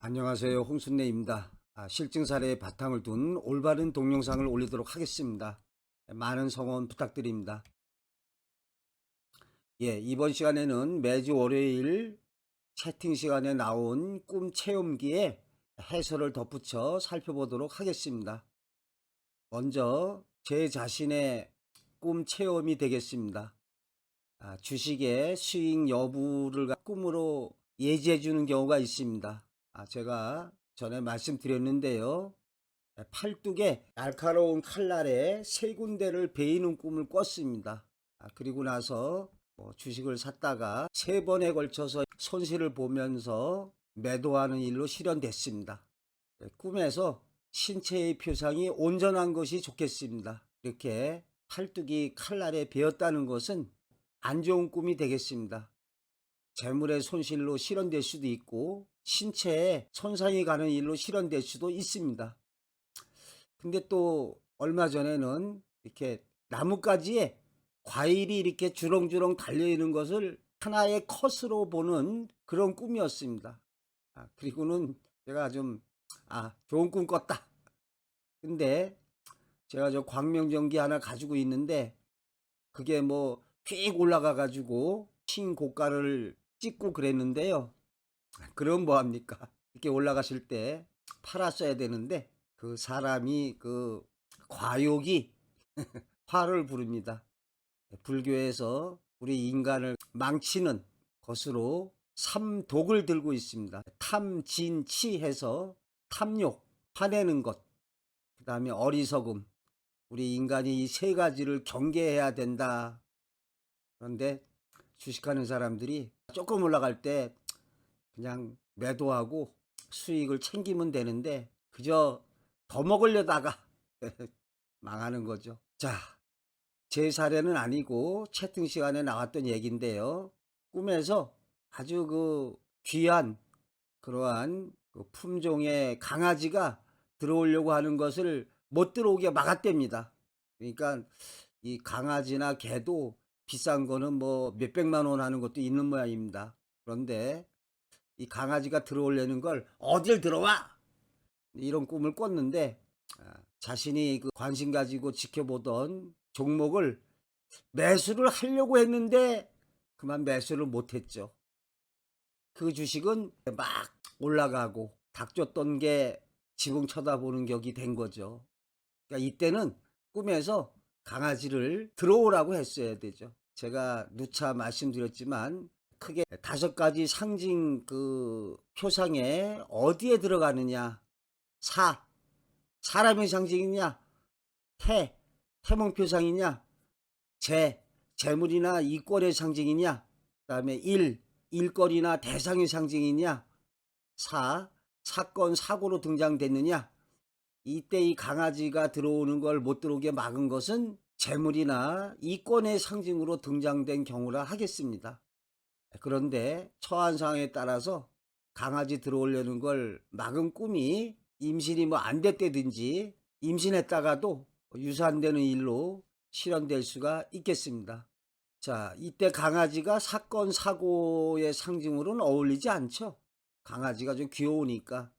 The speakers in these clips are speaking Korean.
안녕하세요. 홍순례입니다. 실증 사례에 바탕을 둔 올바른 동영상을 올리도록 하겠습니다. 많은 성원 부탁드립니다. 이번 시간에는 매주 월요일 채팅 시간에 나온 꿈 체험기에 해설을 덧붙여 살펴보도록 하겠습니다. 먼저 제 자신의 꿈 체험이 되겠습니다. 주식의 수익 여부를 꿈으로 예지해 주는 경우가 있습니다. 제가 전에 말씀드렸는데요. 팔뚝에 날카로운 칼날에 세 군데를 베이는 꿈을 꿨습니다. 그리고 나서 주식을 샀다가 세 번에 걸쳐서 손실을 보면서 매도하는 일로 실현됐습니다. 꿈에서 신체의 표상이 온전한 것이 좋겠습니다. 이렇게 팔뚝이 칼날에 베었다는 것은 안 좋은 꿈이 되겠습니다. 재물의 손실로 실현될 수도 있고 신체에 손상이 가는 일로 실현될 수도 있습니다. 근데 또 얼마 전에는 이렇게 나뭇가지에 과일이 이렇게 주렁주렁 달려있는 것을 하나의 컷으로 보는 그런 꿈이었습니다. 그리고는 제가 좀 좋은 꿈 꿨다. 근데 제가 저 광명전기 하나 가지고 있는데 그게 뭐 휙 올라가 가지고 신고가를 찍고 그랬는데요. 그럼 뭐합니까? 이렇게 올라가실 때 팔았어야 되는데 그 사람이 그 과욕이 화를 부릅니다. 불교에서 우리 인간을 망치는 것으로 삼독을 들고 있습니다. 탐진치 해서 탐욕, 화내는 것, 그 다음에 어리석음. 우리 인간이 이 세 가지를 경계해야 된다. 그런데 주식하는 사람들이 조금 올라갈 때 그냥 매도하고 수익을 챙기면 되는데 그저 더 먹으려다가 망하는 거죠. 자, 제 사례는 아니고 채팅 시간에 나왔던 얘기인데요. 꿈에서 아주 그 귀한 그러한 그 품종의 강아지가 들어오려고 하는 것을 못 들어오게 막았답니다. 그러니까 이 강아지나 개도 비싼 거는 뭐 몇백만 원 하는 것도 있는 모양입니다. 그런데 이 강아지가 들어오려는 걸 어딜 들어와! 이런 꿈을 꿨는데 자신이 그 관심 가지고 지켜보던 종목을 매수를 하려고 했는데 그만 매수를 못했죠. 그 주식은 막 올라가고 닥쳤던 게 지붕 쳐다보는 격이 된 거죠. 그러니까 이때는 꿈에서 강아지를 들어오라고 했어야 되죠. 제가 누차 말씀드렸지만 크게 5가지 상징 그 표상에 어디에 들어가느냐. 사람의 상징이냐, 태몽 표상이냐, 재물이나 이권의 상징이냐, 그 다음에 일거리나 대상의 상징이냐, 사건, 사고로 등장됐느냐. 이때 이 강아지가 들어오는 걸 못 들어오게 막은 것은 재물이나 이권의 상징으로 등장된 경우라 하겠습니다. 그런데 처한 상황에 따라서 강아지 들어오려는 걸 막은 꿈이 임신이 뭐 안 됐다든지 임신했다가도 유산되는 일로 실현될 수가 있겠습니다. 자, 이때 강아지가 사건 사고의 상징으로는 어울리지 않죠. 강아지가 좀 귀여우니까.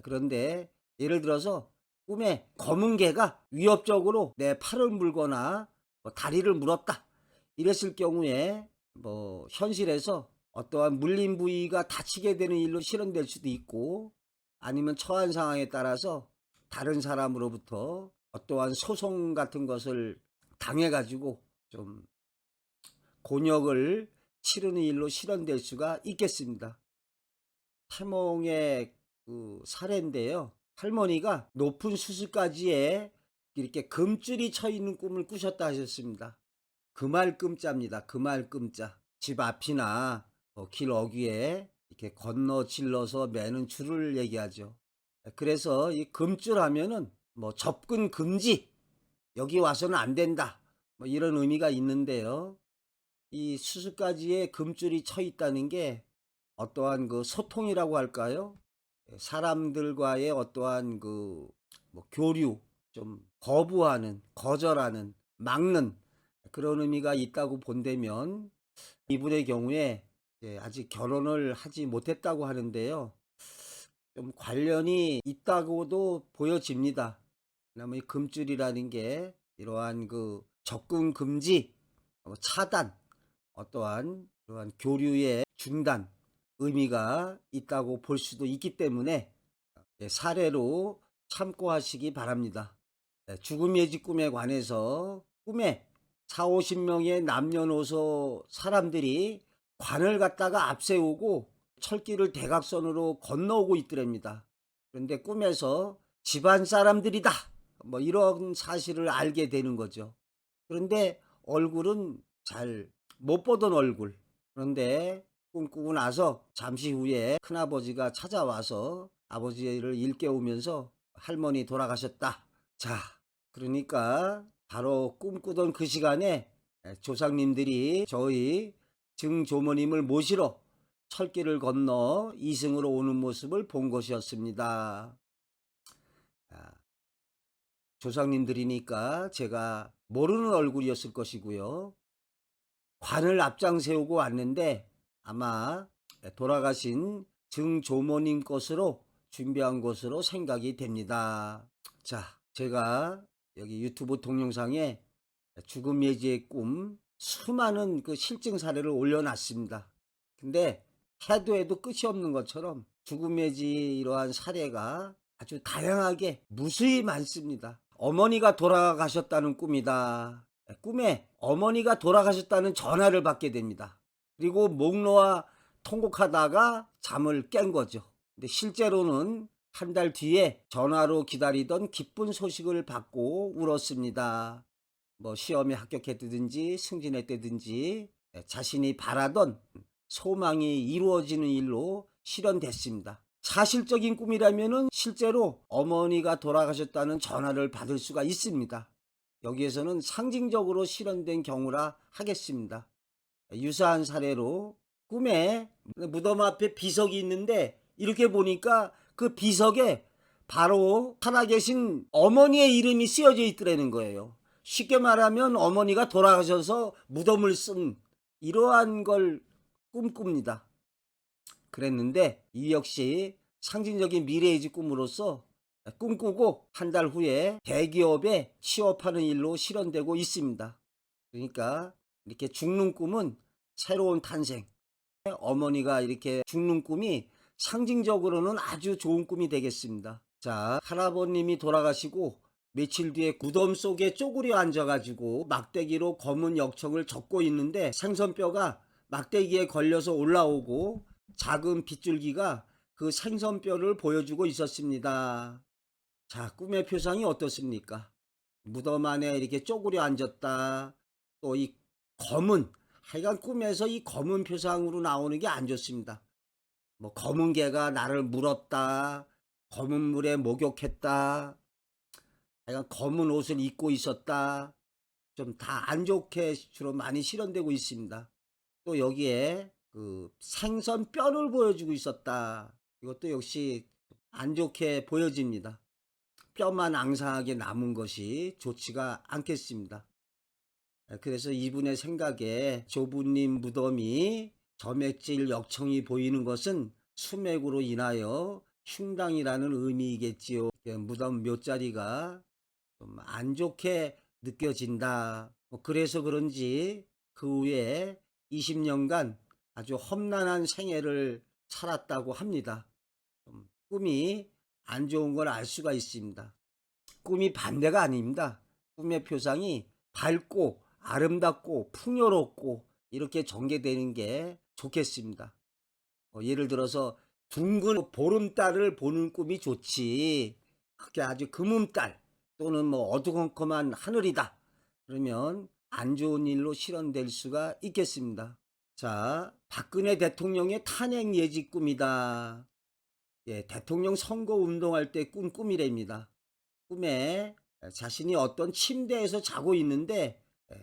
그런데 예를 들어서 꿈에 검은 개가 위협적으로 내 팔을 물거나 뭐 다리를 물었다 이랬을 경우에 뭐 현실에서 어떠한 물린 부위가 다치게 되는 일로 실현될 수도 있고 아니면 처한 상황에 따라서 다른 사람으로부터 어떠한 소송 같은 것을 당해가지고 좀 곤욕을 치르는 일로 실현될 수가 있겠습니다. 태몽의 그 사례인데요. 할머니가 높은 수술가지에 이렇게 금줄이 쳐 있는 꿈을 꾸셨다 하셨습니다. 금알금자입니다. 금알금자. 집 앞이나 길 어귀에 이렇게 건너 질러서 매는 줄을 얘기하죠. 그래서 이 금줄 하면은 뭐 접근 금지, 여기 와서는 안 된다, 뭐 이런 의미가 있는데요. 이 수수까지에 금줄이 쳐 있다는 게 어떠한 그 소통이라고 할까요? 사람들과의 어떠한 그 뭐 교류, 좀 거부하는, 거절하는, 막는 그런 의미가 있다고 본다면 이분의 경우에 아직 결혼을 하지 못했다고 하는데요. 좀 관련이 있다고도 보여집니다. 왜냐면 이 금줄이라는 게 이러한 그 접근 금지, 차단, 어떠한 그러한 교류의 중단 의미가 있다고 볼 수도 있기 때문에 사례로 참고하시기 바랍니다. 죽음 예지 꿈에 관해서 꿈에 4, 50명의 남녀노소 사람들이 관을 갖다가 앞세우고 철길을 대각선으로 건너오고 있더랍니다. 그런데 꿈에서 집안 사람들이다, 뭐 이런 사실을 알게 되는 거죠. 그런데 얼굴은 잘 못 보던 얼굴. 그런데 꿈꾸고 나서 잠시 후에 큰아버지가 찾아와서 아버지를 일깨우면서 할머니 돌아가셨다. 자, 그러니까 바로 꿈꾸던 그 시간에 조상님들이 저희 증조모님을 모시러 철길을 건너 이승으로 오는 모습을 본 것이었습니다. 조상님들이니까 제가 모르는 얼굴이었을 것이고요. 관을 앞장 세우고 왔는데 아마 돌아가신 증조모님 것으로 준비한 것으로 생각이 됩니다. 자, 제가 여기 유튜브 동영상에 죽음 예지의 꿈 수많은 그 실증 사례를 올려놨습니다. 근데 해도 끝이 없는 것처럼 죽음 예지 이러한 사례가 아주 다양하게 무수히 많습니다. 어머니가 돌아가셨다는 꿈이다. 꿈에 어머니가 돌아가셨다는 전화를 받게 됩니다. 그리고 목 놓아 통곡하다가 잠을 깬 거죠. 근데 실제로는 한 달 뒤에 전화로 기다리던 기쁜 소식을 받고 울었습니다. 뭐 시험에 합격했다든지 승진했다든지 자신이 바라던 소망이 이루어지는 일로 실현됐습니다. 사실적인 꿈이라면은 실제로 어머니가 돌아가셨다는 전화를 받을 수가 있습니다. 여기에서는 상징적으로 실현된 경우라 하겠습니다. 유사한 사례로 꿈에 무덤 앞에 비석이 있는데 이렇게 보니까 그 비석에 바로 살아계신 어머니의 이름이 쓰여져 있더라는 거예요. 쉽게 말하면 어머니가 돌아가셔서 무덤을 쓴 이러한 걸 꿈꿉니다. 그랬는데 이 역시 상징적인 미래의 집 꿈으로서 꿈꾸고 한 달 후에 대기업에 취업하는 일로 실현되고 있습니다. 그러니까 이렇게 죽는 꿈은 새로운 탄생, 어머니가 이렇게 죽는 꿈이 상징적으로는 아주 좋은 꿈이 되겠습니다. 자, 할아버님이 돌아가시고 며칠 뒤에 무덤 속에 쪼그려 앉아가지고 막대기로 검은 역청을 적고 있는데 생선뼈가 막대기에 걸려서 올라오고 작은 빗줄기가 그 생선뼈를 보여주고 있었습니다. 자, 꿈의 표상이 어떻습니까? 무덤 안에 이렇게 쪼그려 앉았다. 또 이 검은, 하여간 꿈에서 이 검은 표상으로 나오는 게 안 좋습니다. 뭐 검은 개가 나를 물었다, 검은 물에 목욕했다, 하여간 검은 옷을 입고 있었다. 좀 다 안 좋게 주로 많이 실현되고 있습니다. 또 여기에 그 생선 뼈를 보여주고 있었다. 이것도 역시 안 좋게 보여집니다. 뼈만 앙상하게 남은 것이 좋지가 않겠습니다. 그래서 이분의 생각에 조부님 무덤이 점액질 역청이 보이는 것은 수맥으로 인하여 흉당이라는 의미이겠지요. 무덤 묘자리가 좀 안 좋게 느껴진다. 그래서 그런지 그 후에 20년간 아주 험난한 생애를 살았다고 합니다. 꿈이 안 좋은 걸 알 수가 있습니다. 꿈이 반대가 아닙니다. 꿈의 표상이 밝고 아름답고 풍요롭고 이렇게 전개되는 게 좋겠습니다. 예를 들어서 둥근 보름달을 보는 꿈이 좋지, 그게 아주 금음달 또는 뭐 어두컴컴한 하늘이다 그러면 안 좋은 일로 실현될 수가 있겠습니다. 자, 박근혜 대통령의 탄핵 예지 꿈이다. 대통령 선거 운동할 때 꾼 꿈이랍니다. 꿈에 자신이 어떤 침대에서 자고 있는데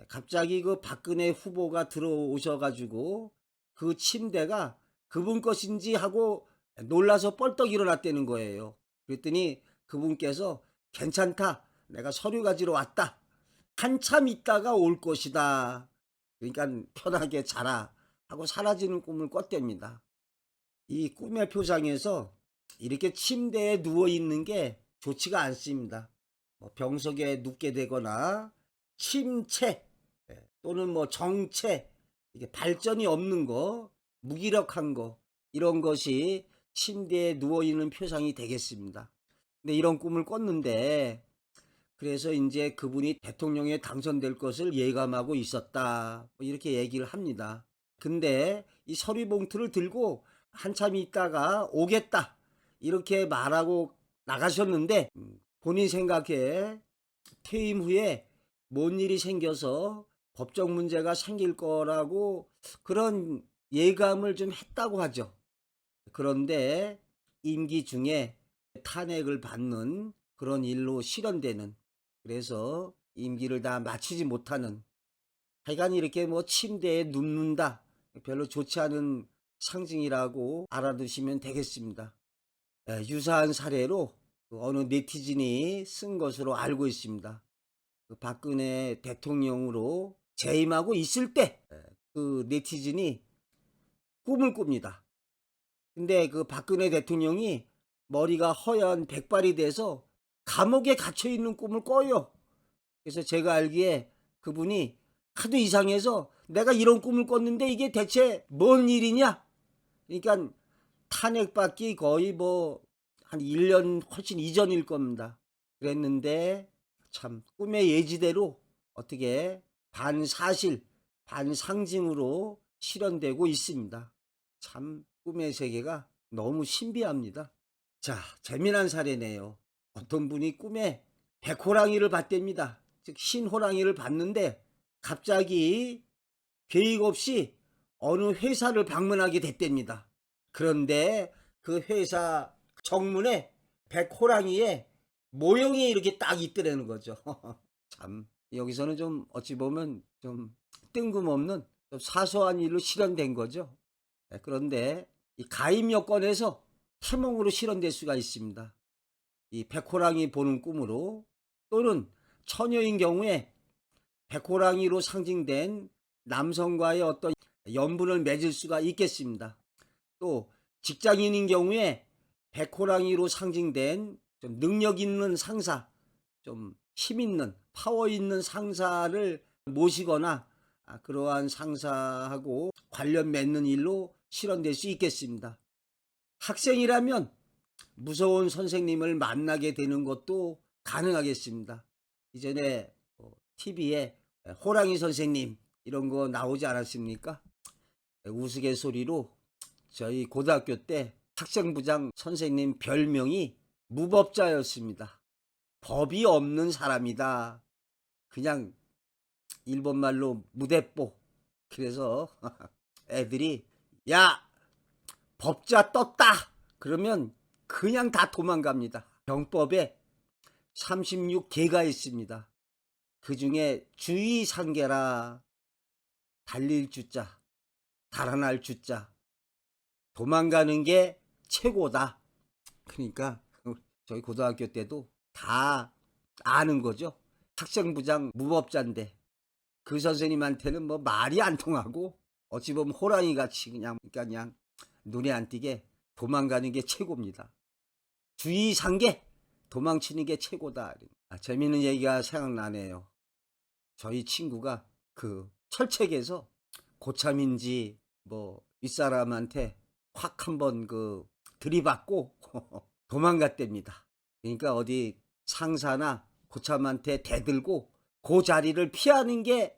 갑자기 그 박근혜 후보가 들어오셔가지고 그 침대가 그분 것인지 하고 놀라서 뻘떡 일어났다는 거예요. 그랬더니 그분께서 괜찮다, 내가 서류 가지러 왔다, 한참 있다가 올 것이다, 그러니까 편하게 자라 하고 사라지는 꿈을 꿨답니다. 이 꿈의 표상에서 이렇게 침대에 누워 있는 게 좋지가 않습니다. 뭐 병석에 눕게 되거나 침체 또는 뭐 정체, 이게 발전이 없는 거, 무기력한 거, 이런 것이 침대에 누워 있는 표상이 되겠습니다. 근데 이런 꿈을 꿨는데, 그래서 이제 그분이 대통령에 당선될 것을 예감하고 있었다, 뭐 이렇게 얘기를 합니다. 근데 이 서류 봉투를 들고 한참 있다가 오겠다 이렇게 말하고 나가셨는데, 본인 생각에 퇴임 후에 뭔 일이 생겨서 법적 문제가 생길 거라고 그런 예감을 좀 했다고 하죠. 그런데 임기 중에 탄핵을 받는 그런 일로 실현되는, 그래서 임기를 다 마치지 못하는, 하여간 이렇게 뭐 침대에 눕는다, 별로 좋지 않은 상징이라고 알아두시면 되겠습니다. 유사한 사례로 어느 네티즌이 쓴 것으로 알고 있습니다. 그 박근혜 대통령으로 재임하고 있을 때 그 네티즌이 꿈을 꿉니다. 근데 그 박근혜 대통령이 머리가 허연 백발이 돼서 감옥에 갇혀 있는 꿈을 꿔요. 그래서 제가 알기에 그분이 하도 이상해서 내가 이런 꿈을 꿨는데 이게 대체 뭔 일이냐? 그러니까 탄핵받기 거의 뭐 한 1년 훨씬 이전일 겁니다. 그랬는데 참 꿈의 예지대로 어떻게 반사실, 반상징으로 실현되고 있습니다. 참 꿈의 세계가 너무 신비합니다. 자, 재미난 사례네요. 어떤 분이 꿈에 백호랑이를 봤답니다. 즉 신호랑이를 봤는데 갑자기 계획 없이 어느 회사를 방문하게 됐답니다. 그런데 그 회사 정문에 백호랑이의 모형이 이렇게 딱 있더라는 거죠. 참 여기서는 좀 어찌 보면 좀 뜬금없는 좀 사소한 일로 실현된 거죠. 그런데 이 가임 여건에서 해몽으로 실현될 수가 있습니다. 이 백호랑이 보는 꿈으로, 또는 처녀인 경우에 백호랑이로 상징된 남성과의 어떤 연분을 맺을 수가 있겠습니다. 또 직장인인 경우에 백호랑이로 상징된 좀 능력 있는 상사, 좀 힘 있는 파워 있는 상사를 모시거나 그러한 상사하고 관련 맺는 일로 실현될 수 있겠습니다. 학생이라면 무서운 선생님을 만나게 되는 것도 가능하겠습니다. 이전에 TV에 호랑이 선생님 이런 거 나오지 않았습니까? 우스갯소리로 저희 고등학교 때 학생부장 선생님 별명이 무법자였습니다. 법이 없는 사람이다. 그냥 일본말로 무대뽀. 그래서 애들이 야 법자 떴다 그러면 그냥 다 도망갑니다. 병법에 36개가 있습니다. 그 중에 주의상계라, 달릴 주자, 달아날 주자, 도망가는 게 최고다. 그러니까 저희 고등학교 때도 다 아는 거죠. 학생부장 무법자인데 그 선생님한테는 뭐 말이 안 통하고 어찌 보면 호랑이 같이 그냥 눈에 안 띄게 도망가는 게 최고입니다. 주의상계, 도망치는 게 최고다. 재미있는 얘기가 생각나네요. 저희 친구가 그 철책에서 고참인지 뭐 윗사람한테 확 한번 그 들이받고 도망갔답니다. 그러니까 어디 상사나 고참한테 대들고 그 자리를 피하는 게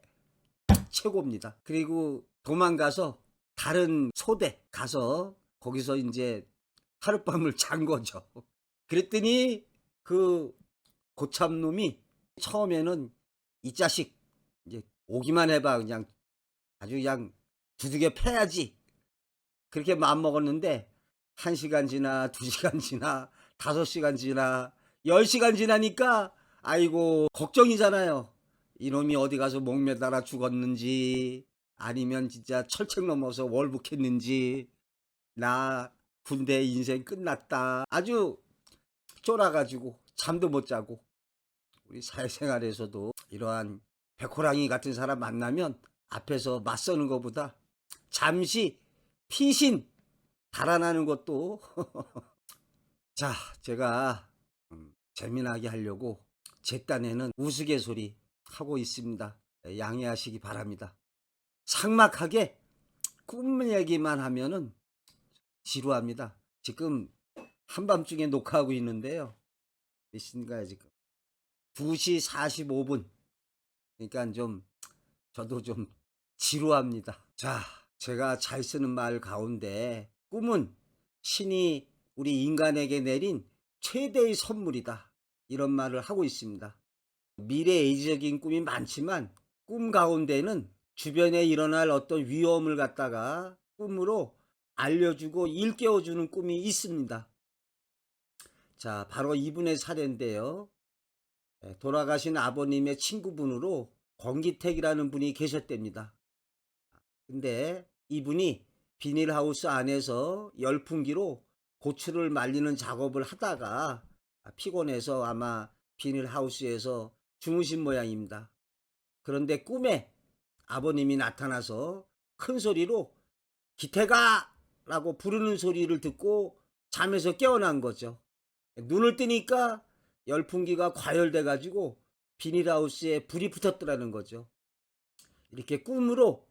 최고입니다. 그리고 도망가서 다른 소대 가서 거기서 이제 하룻밤을 잔 거죠. 그랬더니 그 고참놈이 처음에는 이 자식 이제 오기만 해봐 그냥 아주 그냥 두들겨 패야지 그렇게 마음먹었는데 1시간 지나 2시간 지나 5시간 지나 10시간 지나니까 아이고 걱정이잖아요. 이놈이 어디 가서 목 매달아 죽었는지 아니면 진짜 철책 넘어서 월북했는지 나 군대 인생 끝났다 아주 쫄아가지고 잠도 못 자고. 우리 사회생활에서도 이러한 백호랑이 같은 사람 만나면 앞에서 맞서는 것보다 잠시 피신 달아나는 것도 자, 제가 재미나게 하려고 제 딴에는 우스갯소리 하고 있습니다. 양해하시기 바랍니다. 삭막하게 꿈 얘기만 하면은 지루합니다. 지금 한밤중에 녹화하고 있는데요. 몇 시인가요, 지금? 2시 45분. 그러니까 좀 저도 좀 지루합니다. 자, 제가 잘 쓰는 말 가운데 꿈은 신이 우리 인간에게 내린 최대의 선물이다. 이런 말을 하고 있습니다. 미래의지적인 꿈이 많지만 꿈 가운데는 주변에 일어날 어떤 위험을 갖다가 꿈으로 알려주고 일깨워주는 꿈이 있습니다. 자, 바로 이분의 사례인데요. 돌아가신 아버님의 친구분으로 권기택이라는 분이 계셨답니다. 근데 이분이 비닐하우스 안에서 열풍기로 고추를 말리는 작업을 하다가 피곤해서 아마 비닐하우스에서 주무신 모양입니다. 그런데 꿈에 아버님이 나타나서 큰 소리로 기태가! 라고 부르는 소리를 듣고 잠에서 깨어난 거죠. 눈을 뜨니까 열풍기가 과열돼 가지고 비닐하우스에 불이 붙었더라는 거죠. 이렇게 꿈으로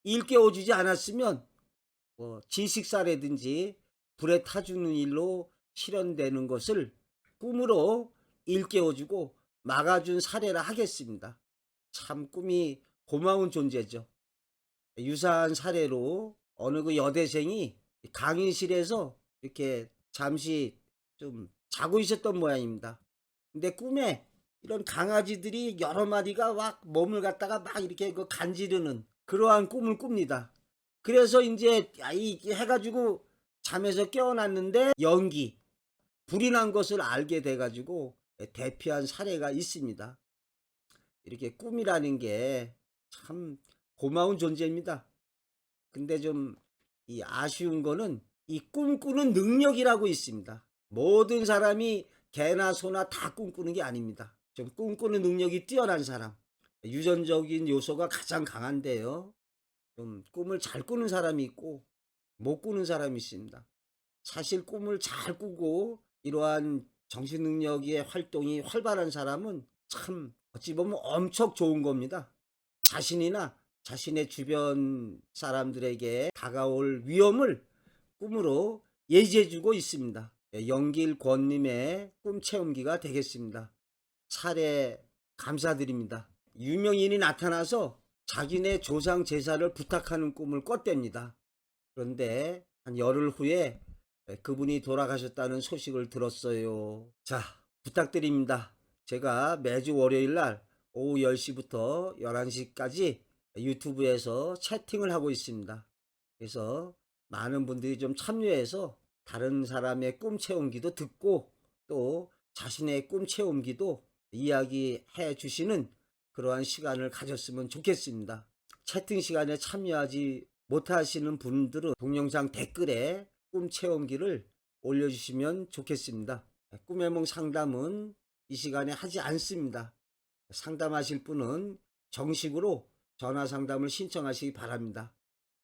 일깨워주지 않았으면 질식사라든지 불에 타주는 일로 실현되는 것을 꿈으로 일깨워주고 막아준 사례라 하겠습니다. 참 꿈이 고마운 존재죠. 유사한 사례로 어느 그 여대생이 강의실에서 이렇게 잠시 좀 자고 있었던 모양입니다. 근데 꿈에 이런 강아지들이 여러 마리가 막 몸을 갖다가 막 이렇게 그 간지르는 그러한 꿈을 꿉니다. 그래서 이제 이 해가지고 잠에서 깨어났는데 연기, 불이 난 것을 알게 돼가지고 대피한 사례가 있습니다. 이렇게 꿈이라는 게 참 고마운 존재입니다. 근데 좀 이 아쉬운 거는 이 꿈꾸는 능력이라고 있습니다. 모든 사람이 개나 소나 다 꿈꾸는 게 아닙니다. 좀 꿈꾸는 능력이 뛰어난 사람, 유전적인 요소가 가장 강한데요. 좀 꿈을 잘 꾸는 사람이 있고 못 꾸는 사람이 있습니다. 사실 꿈을 잘 꾸고 이러한 정신 능력의 활동이 활발한 사람은 참 어찌 보면 엄청 좋은 겁니다. 자신이나 자신의 주변 사람들에게 다가올 위험을 꿈으로 예지해주고 있습니다. 영길권님의 꿈 체험기가 되겠습니다. 사례 감사드립니다. 유명인이 나타나서 자기네 조상 제사를 부탁하는 꿈을 꿨답니다. 그런데 한 열흘 후에 그분이 돌아가셨다는 소식을 들었어요. 자, 부탁드립니다. 제가 매주 월요일 날 오후 10시부터 11시까지 유튜브에서 채팅을 하고 있습니다. 그래서 많은 분들이 좀 참여해서 다른 사람의 꿈 체험기도 듣고 또 자신의 꿈 체험기도 이야기해 주시는 그러한 시간을 가졌으면 좋겠습니다. 채팅 시간에 참여하지 못하시는 분들은 동영상 댓글에 꿈 체험기를 올려주시면 좋겠습니다. 꿈의 몽 상담은 이 시간에 하지 않습니다. 상담하실 분은 정식으로 전화 상담을 신청하시기 바랍니다.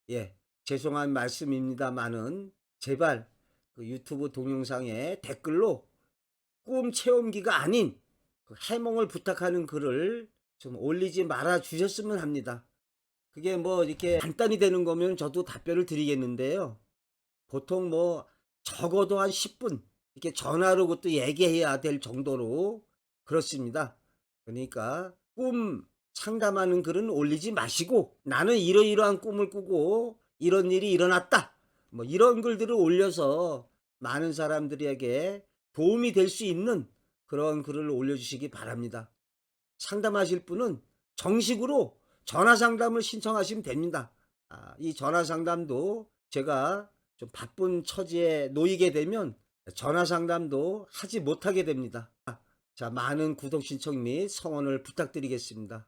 예, 죄송한 말씀입니다만은 제발 그 유튜브 동영상에 댓글로 꿈 체험기가 아닌 그 해몽을 부탁하는 글을 좀 올리지 말아 주셨으면 합니다. 그게 뭐 이렇게 간단히 되는 거면 저도 답변을 드리겠는데요. 보통 뭐 적어도 한 10분 이렇게 전화로 그것도 얘기해야 될 정도로 그렇습니다. 그러니까 꿈 상담하는 글은 올리지 마시고 나는 이러이러한 꿈을 꾸고 이런 일이 일어났다. 뭐 이런 글들을 올려서 많은 사람들에게 도움이 될 수 있는 그런 글을 올려주시기 바랍니다. 상담하실 분은 정식으로 전화 상담을 신청하시면 됩니다. 이 전화 상담도 제가 좀 바쁜 처지에 놓이게 되면 전화 상담도 하지 못하게 됩니다. 자, 많은 구독 신청 및 성원을 부탁드리겠습니다.